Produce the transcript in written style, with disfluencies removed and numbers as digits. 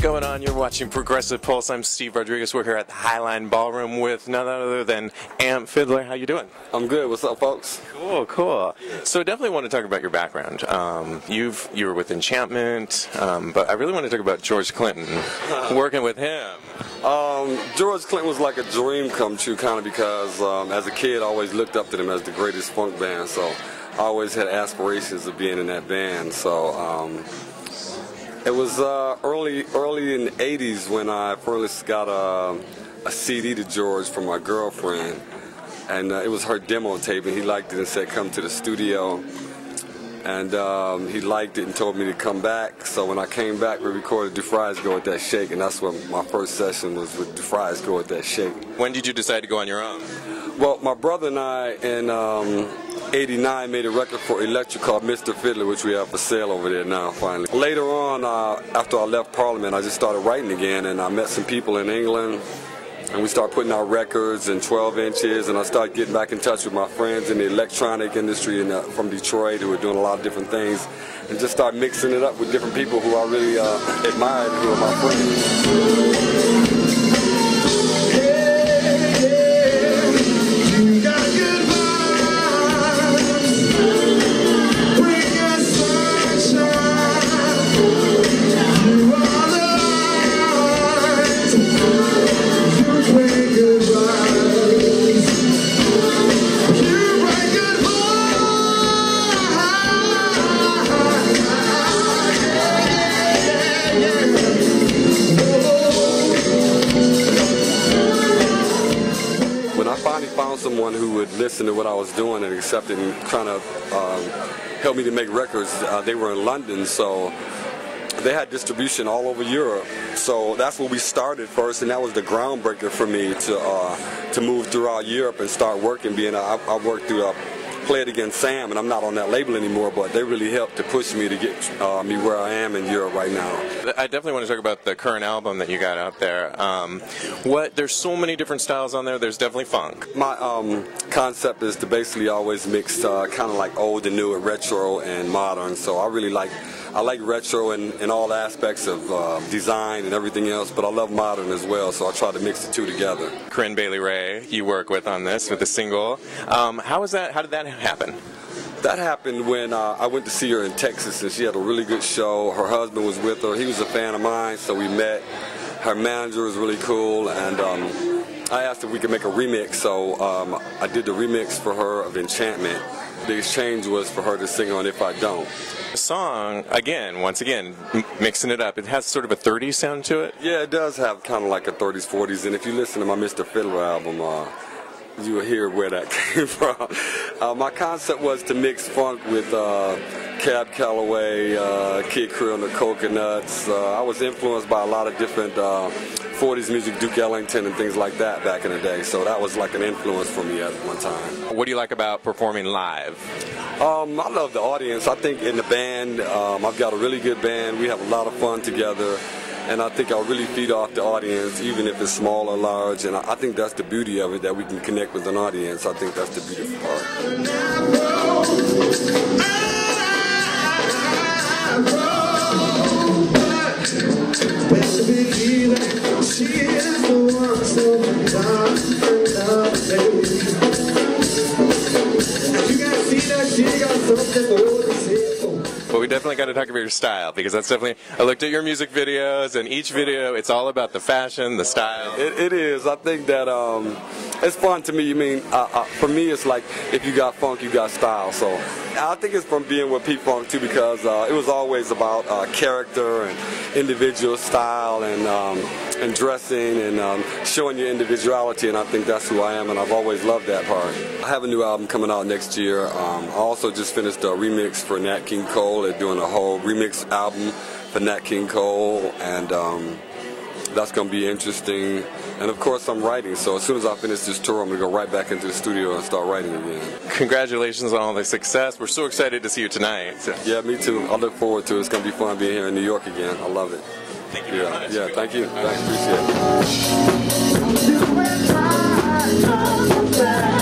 going on? You're watching Progressive Pulse. I'm Steve Rodriguez. We're here at the Highline Ballroom with none other than Amp Fiddler. How you doing? I'm good. What's up, folks? Cool, cool. So definitely want to talk about your background. You were with Enchantment, but I really want to talk about George Clinton, working with him. George Clinton was like a dream come true, kind of, because as a kid I always looked up to them as the greatest funk band, so I always had aspirations of being in that band. So it was early in the 80s when I first got a CD to George from my girlfriend, and it was her demo tape, and he liked it and said come to the studio, and he liked it and told me to come back. So when I came back, we recorded Do Fries Go With That Shake, and that's when my first session was with Do Fries Go With That Shake. When did you decide to go on your own? Well, my brother and I in '89 made a record for Electric called Mr. Fiddler, which we have for sale over there now, finally. Later on, after I left Parliament, I just started writing again, and I met some people in England, and we started putting out records in 12 inches, and I started getting back in touch with my friends in the electronic industry from Detroit who were doing a lot of different things, and just started mixing it up with different people who I really admired, who were my friends. Found someone who would listen to what I was doing and accept it and kind of help me to make records. They were in London, so they had distribution all over Europe. So that's where we started first, and that was the groundbreaker for me to move throughout Europe and start working. I worked through Play It Again Sam, and I'm not on that label anymore, but they really helped to push me to get me where I am in Europe right now. I definitely want to talk about the current album that you got out there. There's so many different styles on there. There's definitely funk. My concept is to basically always mix kind of like old and new and retro and modern. So I like retro in all aspects of design and everything else, but I love modern as well, so I try to mix the two together. Corinne Bailey Rae, you work with on this, with the single. How did that happen? That happened when I went to see her in Texas, and she had a really good show. Her husband was with her. He was a fan of mine, so we met. Her manager was really cool, and I asked if we could make a remix, so I did the remix for her of Enchantment. The exchange was for her to sing on If I Don't. The song, once again, mixing it up, it has sort of a 30s sound to it? Yeah, it does have kind of like a 30s, 40s, and if you listen to my Mr. Fiddler album, you will hear where that came from. My concept was to mix funk with Cab Calloway, Kid Creole and the Coconuts. I was influenced by a lot of different 40s music, Duke Ellington and things like that back in the day, so that was like an influence for me at one time. What do you like about performing live? I love the audience. I think in the band, I've got a really good band. We have a lot of fun together, and I think I'll really feed off the audience, even if it's small or large, and I think that's the beauty of it, that we can connect with an audience. I think that's the beautiful Well, we definitely got to talk about your style, because that's definitely, I looked at your music videos, and each video, it's all about the fashion, the style. It is. I think that it's fun to me. For me, it's like if you got funk, you got style. So I think it's from being with P-Funk too, because it was always about character and individual style and dressing and showing your individuality, and I think that's who I am, and I've always loved that part. I have a new album coming out next year. I also just finished a remix for Nat King Cole. They're doing a whole remix album for Nat King Cole, and that's going to be interesting. And of course I'm writing, so as soon as I finish this tour, I'm going to go right back into the studio and start writing again. Congratulations on all the success. We're so excited to see you tonight. Yeah, me too. I look forward to it. It's going to be fun being here in New York again. I love it. Thank you very much. Yeah, thank you. Thanks, appreciate it.